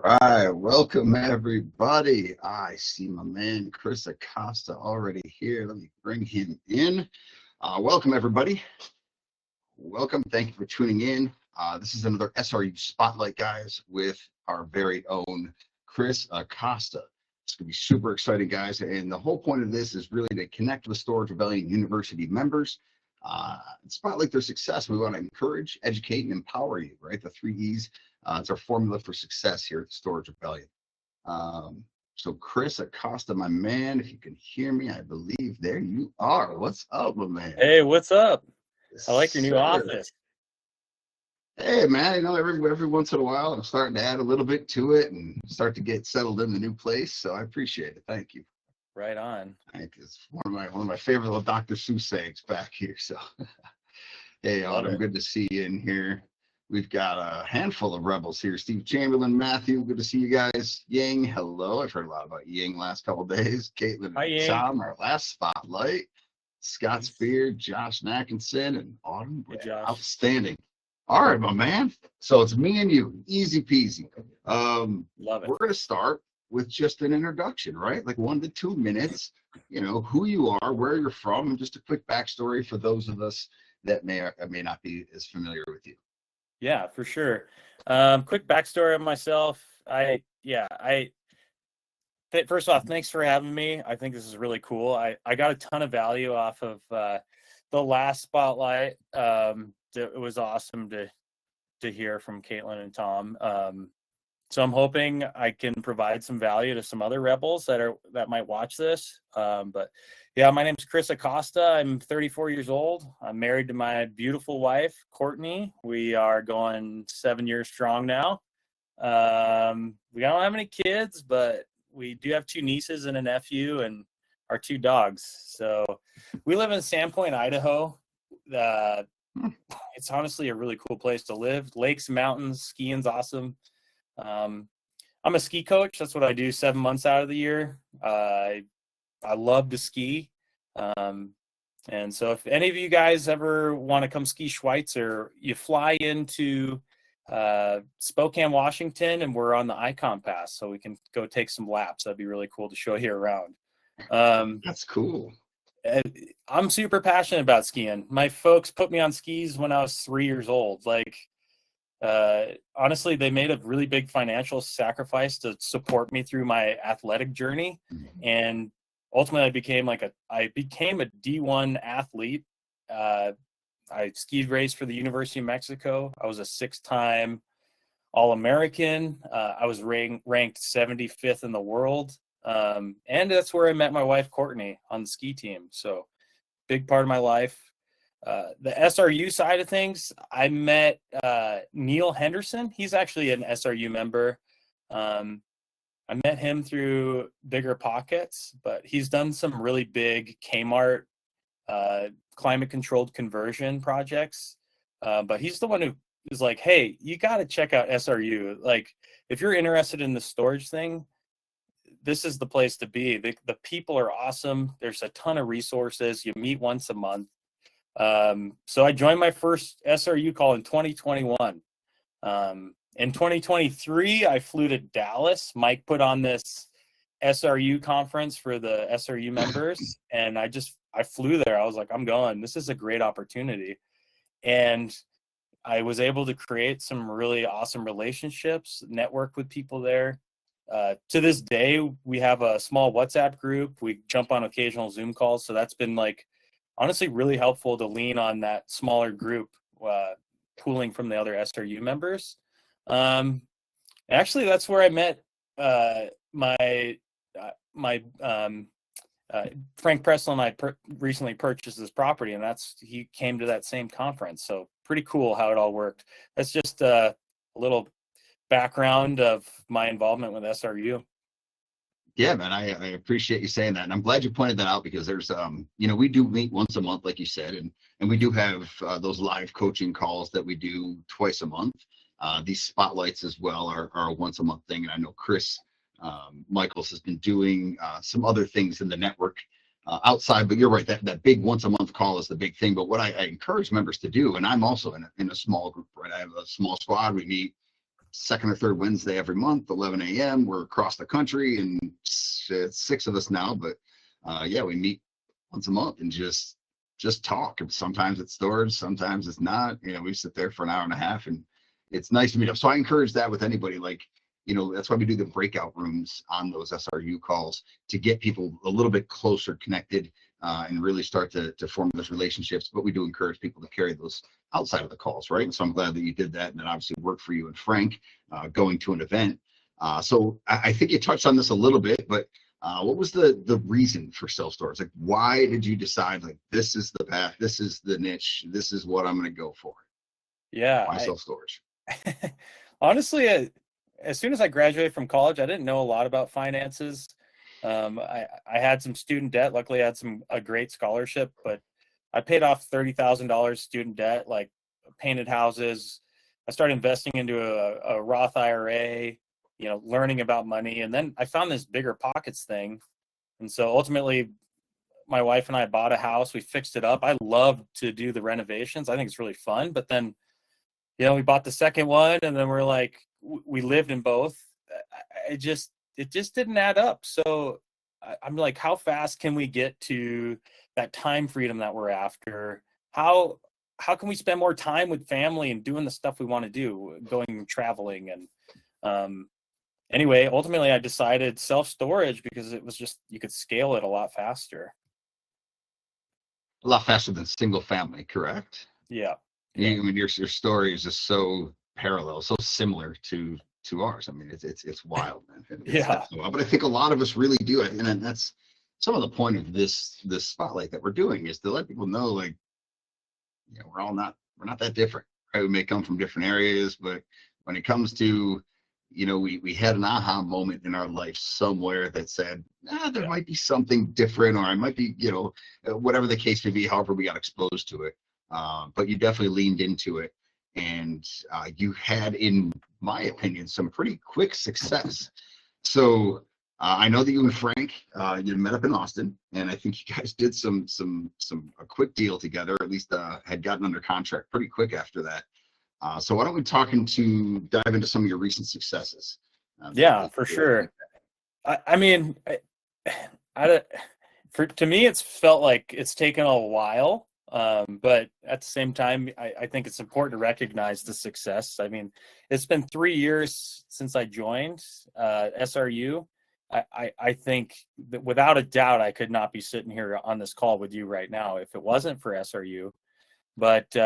right, welcome everybody. I see my man Chris Acosta already here. Let me bring him in. Welcome everybody. Welcome. Thank you for tuning in. This is another SRU Spotlight, guys, with our very own Chris Acosta. It's going to be super exciting, guys. And the whole point of this is really to connect with Storage Rebellion University members and spotlight their success. We want to encourage, educate, and empower you, right? The three E's. It's our formula for success here at the Storage Rebellion. So Chris Acosta, my man, if you can hear me, I believe there you are. What's up, my man? Hey, what's up? Yes, I like your new sir. office. Hey, man, every once in a while, I'm starting to add a little bit to it and start to get settled in the new place. So I appreciate it. Thank you. Right on. It's one of my favorite little Dr. Seuss sayings back here. So, hey, Love Autumn, it. good to see you in here. We've got a handful of rebels here. Steve Chamberlain, Matthew, good to see you guys. Yang, hello. I've heard a lot about Yang last couple of days. Caitlin Hi, and Yang. Tom, our last spotlight. Scott Spear, Josh Nackinson, and Autumn. Hey, Josh. Outstanding. All right, my man. So it's me and you, easy peasy. Love it. We're going to start with just an introduction, right? Like 1 to 2 minutes, who you are, where you're from, and just a quick backstory for those of us that may or may not be as familiar with you. Yeah, for sure. Quick backstory of myself. First off, thanks for having me. I think this is really cool. I got a ton of value off of the last spotlight. It was awesome to hear from Caitlin and Tom. So I'm hoping I can provide some value to some other rebels that might watch this. But yeah, my name's Chris Acosta. I'm 34 years old. I'm married to my beautiful wife, Courtney. We are going 7 years strong now. We don't have any kids, but we do have 2 nieces and a nephew and our 2 dogs. So we live in Sandpoint, Idaho. It's honestly a really cool place to live. Lakes, mountains, skiing's awesome. I'm a ski coach. That's what I do 7 months out of the year. I love to ski. And so if any of you guys ever want to come ski Schweitzer, you fly into Spokane, Washington, and we're on the Icon Pass, so we can go take some laps. That'd be really cool to show you around. That's cool. I'm super passionate about skiing. My folks put me on skis when I was 3 years old. Honestly, they made a really big financial sacrifice to support me through my athletic journey. And ultimately I became a D1 athlete. I skied race for the University of Mexico. I was a 6-time All-American. I was ranked 75th in the world. And that's where I met my wife, Courtney, on the ski team. So big part of my life. The SRU side of things, I met Neil Henderson. He's actually an SRU member. I met him through Bigger Pockets, but he's done some really big Kmart climate-controlled conversion projects. But he's the one who is like, hey, you got to check out SRU. Like, if you're interested in the storage thing, this is the place to be. The people are awesome. There's a ton of resources. You meet once a month. So I joined my first SRU call in 2021. In 2023, I flew to Dallas. Mike put on this SRU conference for the SRU members, and I flew there. I was like, I'm going. This is a great opportunity. And I was able to create some really awesome relationships, network with people there. To this day, we have a small WhatsApp group. We jump on occasional Zoom calls. So that's been honestly really helpful to lean on that smaller group, pooling from the other SRU members. Actually, that's where I met Frank Pressel, and I recently purchased this property, and he came to that same conference. So pretty cool how it all worked. That's just a little background of my involvement with SRU. Yeah, man, I appreciate you saying that, and I'm glad you pointed that out because there's, we do meet once a month, like you said, and we do have those live coaching calls that we do twice a month. These spotlights as well are a once a month thing, and I know Chris Michaels has been doing some other things in the network outside, but you're right, that big once a month call is the big thing. But what I encourage members to do, and I'm also in a small group, right? I have a small squad. We meet second or third Wednesday every month, 11 a.m. We're across the country, and it's 6 of us now. But yeah, we meet once a month and just talk. And sometimes it's storage, sometimes it's not. We sit there for an hour and a half, and it's nice to meet up. So I encourage that with anybody. Like, that's why we do the breakout rooms on those SRU calls, to get people a little bit closer connected, and really start to form those relationships. But we do encourage people to carry those outside of the calls, right? And so I'm glad that you did that, and that obviously worked for you and Frank, going to an event. So I think you touched on this a little bit, but what was the reason for self storage? Like, why did you decide, like, this is the path, this is the niche, this is what I'm going to go for? Yeah, Why self storage? honestly, as soon as I graduated from college, I didn't know a lot about finances. I had some student debt. Luckily, I had a great scholarship, but I paid off $30,000 student debt, like painted houses. I started investing into a Roth IRA, learning about money. And then I found this bigger pockets thing. And so ultimately, my wife and I bought a house. We fixed it up. I love to do the renovations. I think it's really fun. But then, we bought the second one, and then we're like, we lived in both. It just didn't add up. So I'm like, how fast can we get to that time freedom that we're after? How can we spend more time with family and doing the stuff we want to do, going traveling? And anyway, ultimately I decided self-storage because it was just, you could scale it a lot faster. A lot faster than single family, correct? Yeah. I mean, your story is just so parallel, so similar to ours. I mean, it's wild, man. Yeah. Wild. But I think a lot of us really do, and that's some of the point of this spotlight that we're doing, is to let people know, like, we're not that different, right? We may come from different areas, but when it comes to, we had an aha moment in our life somewhere that said, there might be something different, or I might be, whatever the case may be, however we got exposed to it. But you definitely leaned into it, and you had, in my opinion, some pretty quick success. So I know that you and Frank, you met up in Austin, and I think you guys did a quick deal together. At least had gotten under contract pretty quick after that. So why don't we dive into some of your recent successes? Yeah, for sure. I mean, to me, it's felt like it's taken a while. But at the same time, I think it's important to recognize the success. I mean, it's been 3 years since I joined SRU. I think that without a doubt, I could not be sitting here on this call with you right now if it wasn't for SRU. But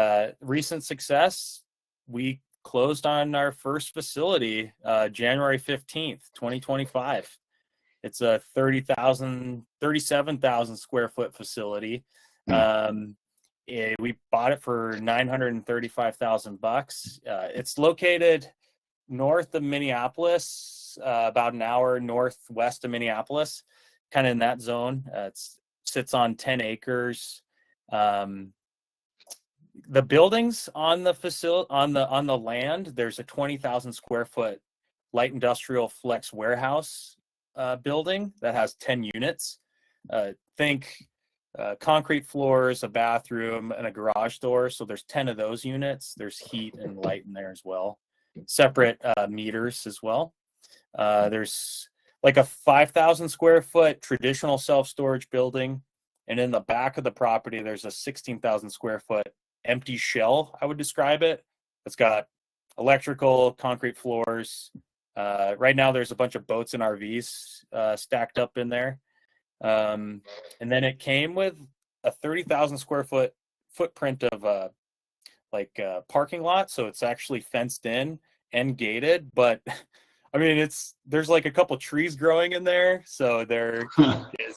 recent success, we closed on our first facility January 15th, 2025. It's a 37,000 square foot facility. We bought it for $935,000. It's located north of Minneapolis, about an hour northwest of Minneapolis, kind of in that zone. It sits on 10 acres. The buildings on the facility, on the land, there's a 20,000 square foot light industrial flex warehouse building that has 10 units. Think concrete floors, a bathroom, and a garage door. So there's 10 of those units. There's heat and light in there as well. Separate meters as well. There's like a 5,000 square foot traditional self-storage building. And in the back of the property, there's a 16,000 square foot empty shell, I would describe it. It's got electrical, concrete floors. Right now, there's a bunch of boats and RVs stacked up in there. And then it came with a 30,000 square foot footprint of a parking lot. So it's actually fenced in and gated, but I mean, there's like a couple trees growing in there. So there is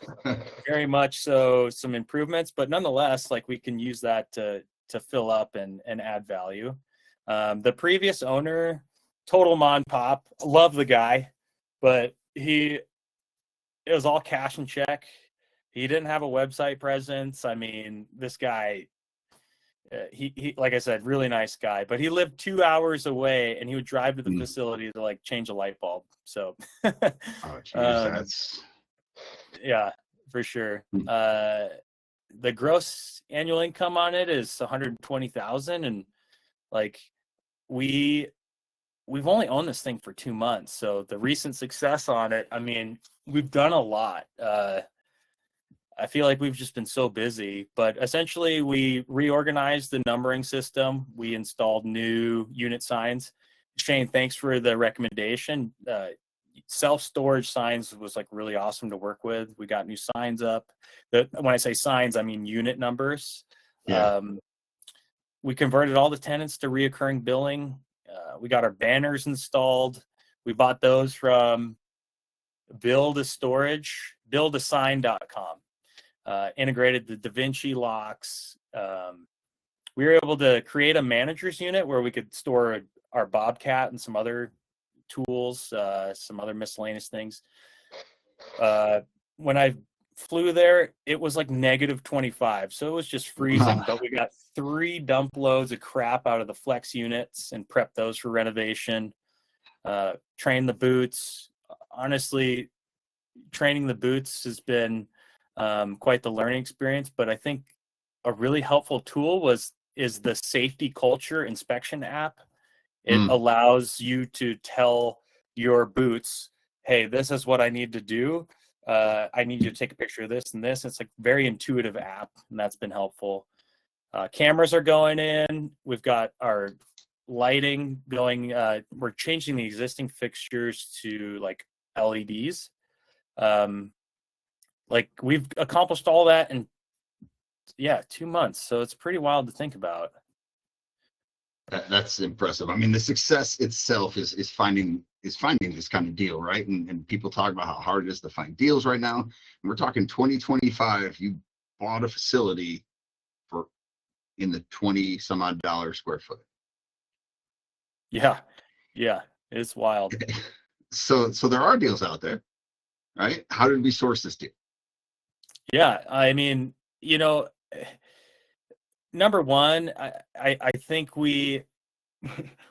very much so some improvements, but nonetheless, like, we can use that to fill up and add value. The previous owner, total mon pop, love the guy, but it was all cash and check. He didn't have a website presence. I mean, this guy, he like I said, really nice guy, but he lived 2 hours away, and he would drive to the facility to like change a light bulb. So, oh, geez, that's yeah, for sure. The gross annual income on it is 120,000, and like we we've only owned this thing for 2 months, so the recent success on it, I mean, we've done a lot. I feel like we've just been so busy, but essentially we reorganized the numbering system. We installed new unit signs. Shane, thanks for the recommendation. Self-storage signs was like really awesome to work with. We got new signs up. When I say signs, I mean unit numbers. Yeah. We converted all the tenants to reoccurring billing. We got our banners installed. We bought those from buildasign.com. Integrated the DaVinci locks. We were able to create a manager's unit where we could store our Bobcat and some other tools, some other miscellaneous things. When I flew there, it was like -25, so it was just freezing. But we got 3 dump loads of crap out of the flex units and prepped those for renovation. Trained the boots. Honestly, training the boots has been quite the learning experience. But I think a really helpful tool is the safety culture inspection app. It allows you to tell your boots, hey, this is what I need to do. I need you to take a picture of this and this. It's like very intuitive app, and that's been helpful. Cameras are going in. We've got our lighting going. We're changing the existing fixtures to like LEDs. Like we've accomplished all that in 2 months. So it's pretty wild to think about. That's impressive. I mean, the success itself is finding this kind of deal, right? And people talk about how hard it is to find deals right now. And we're talking 2025. You bought a facility for in the 20 some odd dollars square foot. Yeah, it's wild. So there are deals out there, right? How did we source this deal? Yeah, I mean, number one, I think we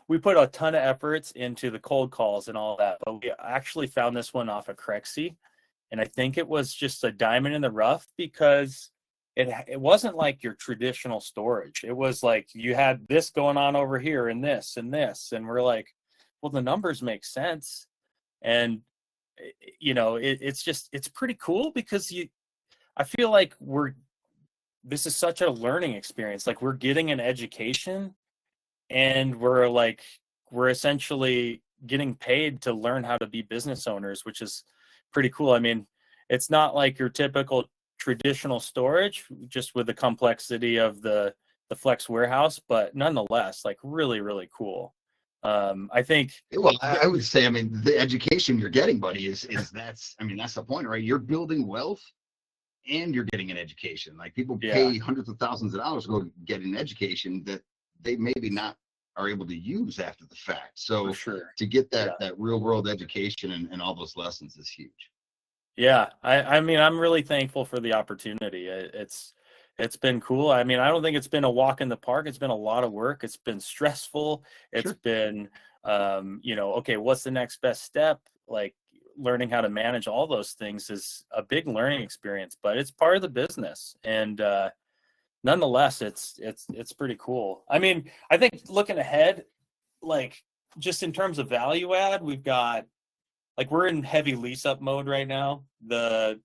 put a ton of efforts into the cold calls and all that, but we actually found this one off of Crexy, and I think it was just a diamond in the rough because it wasn't like your traditional storage. It was like you had this going on over here and this and this, and we're like, well, the numbers make sense, and it's pretty cool because I feel like this is such a learning experience. Like we're getting an education and we're essentially getting paid to learn how to be business owners, which is pretty cool. I mean, it's not like your typical traditional storage, just with the complexity of the flex warehouse, but nonetheless, like really, really cool. I think. Well, I would say, I mean, the education you're getting, buddy, is that's the point, right? You're building wealth and you're getting an education. Like people pay hundreds of thousands of dollars to go get an education that they maybe not are able to use after the fact. So to get that real world education and all those lessons is huge. Yeah, I mean, I'm really thankful for the opportunity. It's been cool. I mean, I don't think it's been a walk in the park. It's been a lot of work. It's been stressful. It's been, okay, what's the next best step? Like learning how to manage all those things is a big learning experience, but it's part of the business. And nonetheless, it's pretty cool. I mean, I think looking ahead, like just in terms of value add, we've got, like, we're in heavy lease up mode right now. The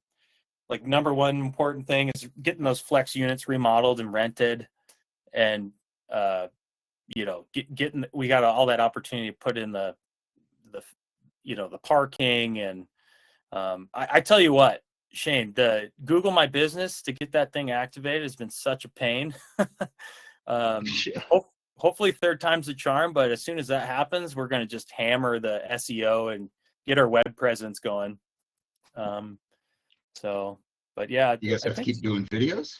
number one important thing is getting those flex units remodeled and rented, and getting we got all that opportunity to put in the parking, and I tell you what, Shane, the Google My Business to get that thing activated has been such a pain. Hopefully third time's the charm, but as soon as that happens, we're going to just hammer the SEO and get our web presence going. But yeah, you guys have to keep doing videos.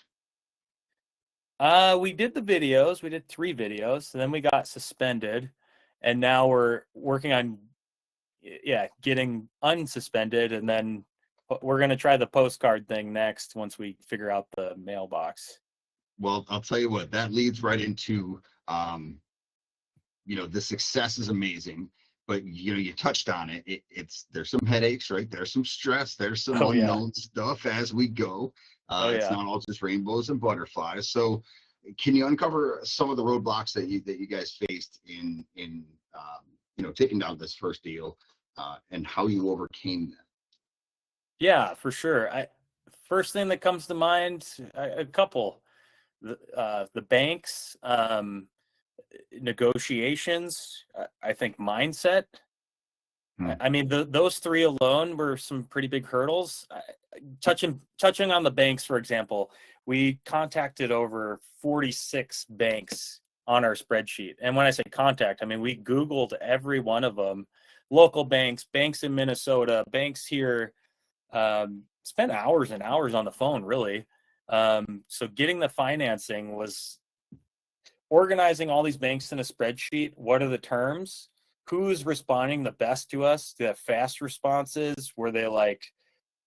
We did the videos. We did 3 videos, and then we got suspended, and now we're working on getting unsuspended, and then we're going to try the postcard thing next once we figure out the mailbox. Well, I'll tell you what, that leads right into the success is amazing, but you touched on it. There's some headaches, right? There's some stress, there's some unknown stuff as we go. It's not all just rainbows and butterflies. So can you uncover some of the roadblocks that you guys faced in taking down this first deal, and how you overcame that. Yeah, for sure. First thing that comes to mind, a couple, the banks, negotiations, I think mindset. Hmm. I mean, those three alone were some pretty big hurdles. Touching on the banks, for example, we contacted over 46 banks on our spreadsheet. And when I say contact, I mean, we Googled every one of them, local banks, banks in Minnesota, banks here, spent hours and hours on the phone, really. So getting the financing was organizing all these banks in a spreadsheet. What are the terms? Who's responding the best to us? Do they have fast responses? Were they like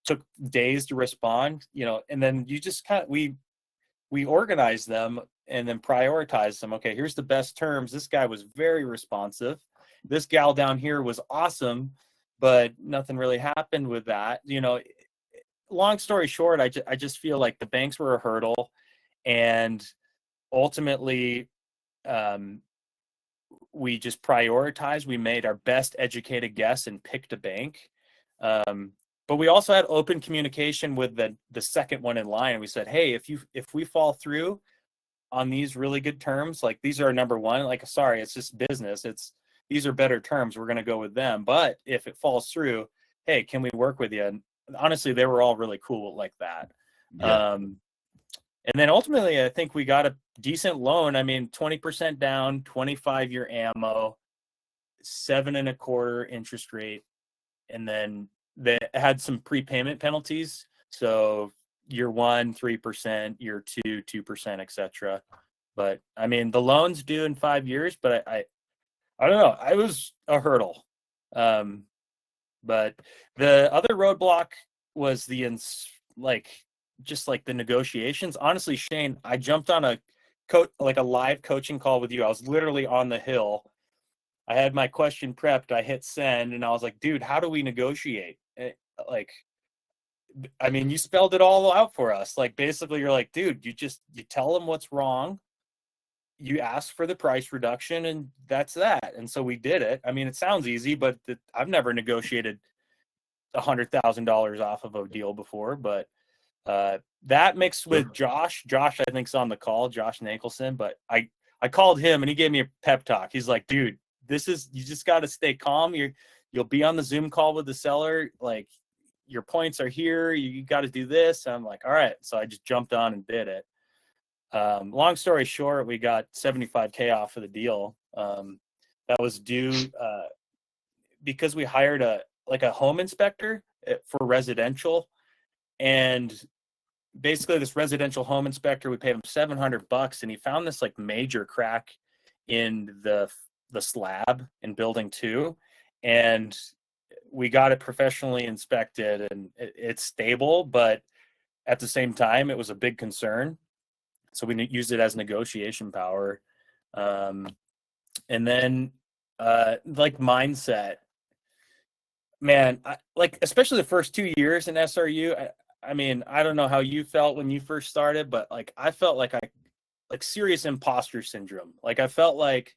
took days to respond? And then you just we organized them and then prioritized them. Okay, here's the best terms. This guy was very responsive. This gal down here was awesome, but nothing really happened with that. Long story short, I just feel like the banks were a hurdle, and ultimately, we just prioritized. We made our best educated guess and picked a bank. But we also had open communication with the second one in line. We said, hey, if we fall through on these really good terms, like these are our number one, like, sorry, it's just business. These are better terms. We're going to go with them. But if it falls through, hey, can we work with you? And honestly, they were all really cool like that. Yeah. And then ultimately, I think we got a decent loan. I mean, 20% down, 25-year ammo, 7.25% interest rate. And then they had some prepayment penalties. So year one, 3%, year two, 2%, etc. But I mean, the loan's due in 5 years, but I don't know. I was a hurdle. But the other roadblock was just like the negotiations. Honestly, Shane, I jumped on a live coaching call with you. I was literally on the hill. I had my question prepped. I hit send, and I was like, dude, how do we negotiate? Like, I mean, you spelled it all out for us. Like, basically, you're like, dude, you tell them what's wrong. You ask for the price reduction, and that's that. And so we did it. I mean, it sounds easy, but I've never negotiated $100,000 off of a deal before. But that mixed with Josh, I think's on the call, Josh Nankelson. But I called him and he gave me a pep talk. He's like, dude, you just got to stay calm. You'll be on the Zoom call with the seller. Like, your points are here. You got to do this. And I'm like, all right. So I just jumped on and did it. Long story short, we got $75K off of the deal. That was due because we hired a home inspector for residential, and basically this residential home inspector, we paid him $700, and he found this like major crack in the slab in building 2, and we got it professionally inspected, and it's stable, but at the same time, it was a big concern. So we used it as negotiation power. And then like mindset, man, especially the first 2 years in SRU. I mean, I don't know how you felt when you first started, but like I felt like serious imposter syndrome. Like I felt like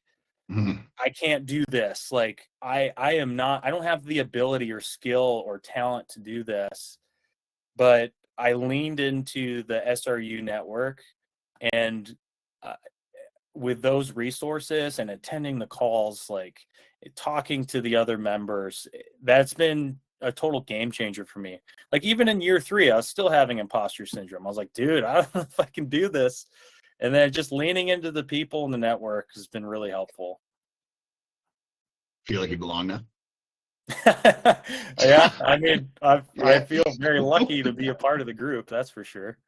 I can't do this. Like I don't have the ability or skill or talent to do this. But I leaned into the SRU network, and with those resources and attending the calls, like talking to the other members, that's been a total game changer for me. Like even in year 3, I was still having imposter syndrome. I was like, dude, I don't know if I can do this. And then just leaning into the people in the network has been really helpful. Feel like you belong now? Yeah, I mean, I feel very lucky to be a part of the group. That's for sure.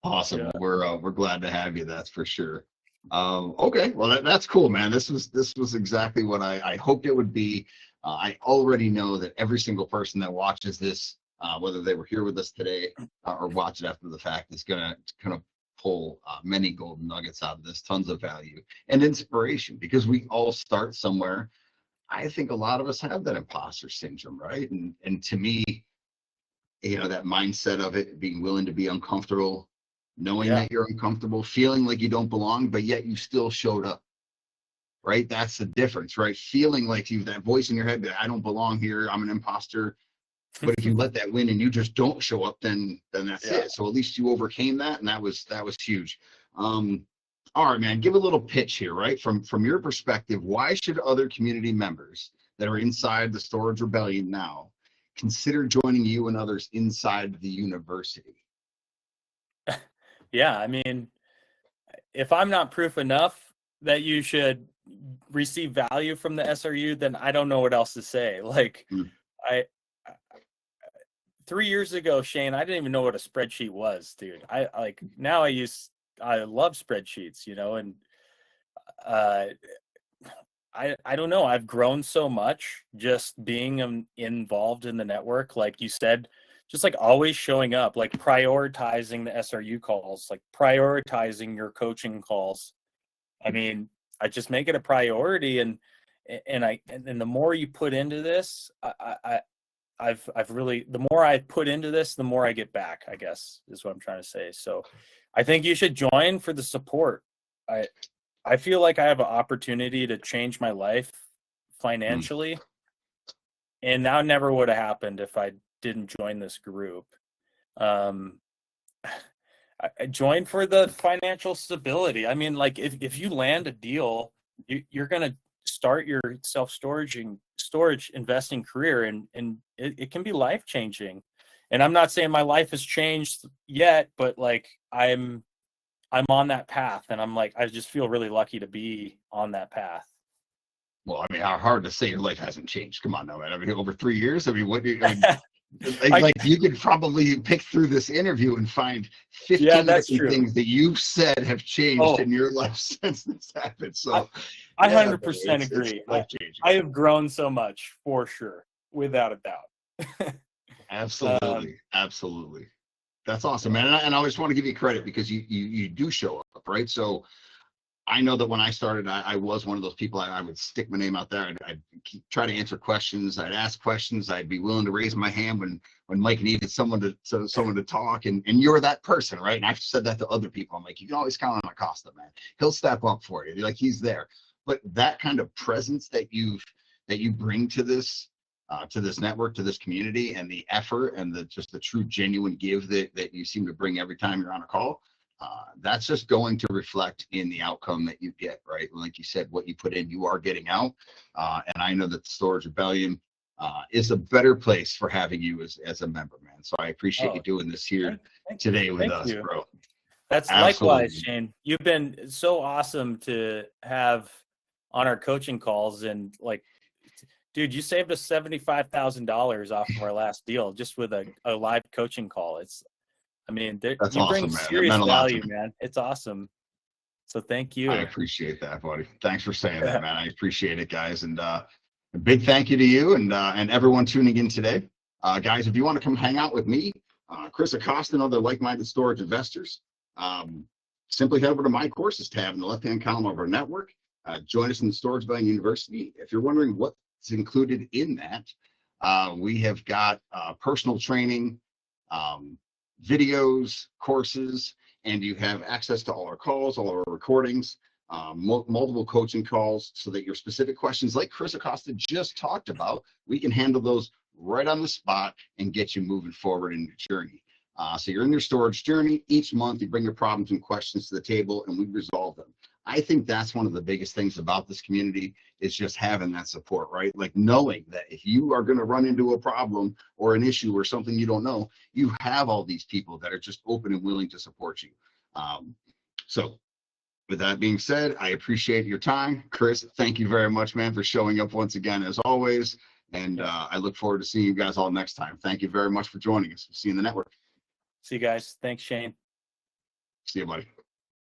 Awesome. Yeah. We're glad to have you. That's for sure. Okay, well that's cool, man. This was exactly what I hoped it would be. I already know that every single person that watches this, whether they were here with us today or watch it after the fact, is gonna kind of pull many golden nuggets out of this, tons of value and inspiration, because we all start somewhere. I think a lot of us have that imposter syndrome, right? And to me, that mindset of it, being willing to be uncomfortable, knowing Yeah. that you're uncomfortable, feeling like you don't belong, but yet you still showed up. right? That's the difference, right? Feeling like you, that voice in your head that I don't belong here, I'm an imposter. But if you let that win and you just don't show up, then that's Yeah. it. So at least you overcame that, and that was huge. All right, man, give a little pitch here, right? From your perspective, why should other community members that are inside the Storage Rebellion now consider joining you and others inside the university? Yeah, I mean, if I'm not proof enough that you should receive value from the SRU, then I don't know what else to say. Like, Mm. I 3 years ago, Shane, I didn't even know what a spreadsheet was, dude. I like now I love spreadsheets, you know, and uh I don't know. I've grown so much just being involved in the network, like you said, just like always showing up, like prioritizing the SRU calls, like prioritizing your coaching calls. I mean, I just make it a priority, and the more you put into this, I've really, the more I put into this, the more I get back, I guess is what I'm trying to say. So I think you should join for the support. I feel like I have an opportunity to change my life Mm. financially, and that never would have happened if I didn't join this group. Um, I joined for the financial stability. I mean, like if you land a deal, you're gonna start your storage investing career, and it can be life changing. And I'm not saying my life has changed yet, but like I'm on that path, and I'm like, I just feel really lucky to be on that path. Well, I mean, how hard to say your life hasn't changed? Come on, now, man. I mean, over 3 years. I mean, what? I mean, I, like you could probably pick through this interview and find yeah, 15 that's different true. things that you've said have changed Oh, in your life since this happened. I, So, I yeah, man, 100% it's agree. life changing. I have grown so much for sure, without a doubt. um, Absolutely, absolutely. That's awesome, yeah. man. And I just want to give you credit because you do show up, right? So I know that when I started, I was one of those people. I would stick my name out there. I'd try to answer questions. I'd ask questions. I'd be willing to raise my hand when Mike needed someone to talk. And you're that person, right? And I've said that to other people. I'm like, you can always count on Acosta, man. He'll step up for you. Like he's there. But that kind of presence that you bring to this network, to this community, and the effort and the true genuine give that you seem to bring every time you're on a call, that's just going to reflect in the outcome that you get, right? Like you said, what you put in, you are getting out. And I know that the Storage Rebellion is a better place for having you as a member, man. So I appreciate you Oh, doing this here thank today with thank us, you. bro. That's likewise, Absolutely. Shane. You've been so awesome to have on our coaching calls, and like, dude, you saved us $75,000 off of our last deal just with a live coaching call. I mean, That's you bring awesome, man. That serious meant a lot to value, me. man. It's awesome. So thank I you. appreciate that, buddy. Thanks for saying that, man. I appreciate it, guys. And a big thank you to you and everyone tuning in today. Guys, if you want to come hang out with me, Chris Acosta and other like-minded storage investors, um, simply head over to my courses tab in the left-hand column of our network. Join us in the Storage Rebellion University. If you're wondering what's included in that, we have got personal training, um, videos, courses, and you have access to all our calls, all our recordings, multiple coaching calls, so that your specific questions, like Chris Acosta just talked about, we can handle those right on the spot and get you moving forward in your journey. So you're in your storage journey. Each month, you bring your problems and questions to the table, and we resolve them. I think that's one of the biggest things about this community is just having that support, right? Like knowing that if you are going to run into a problem or an issue or something you don't know, you have all these people that are just open and willing to support you. Um, so with that being said, I appreciate your time. Chris, thank you very much, man, for showing up once again, as always. And Yeah. I look forward to seeing you guys all next time. Thank you very much for joining us. We'll see you in the network. See you guys. Thanks, Shane. See you, buddy.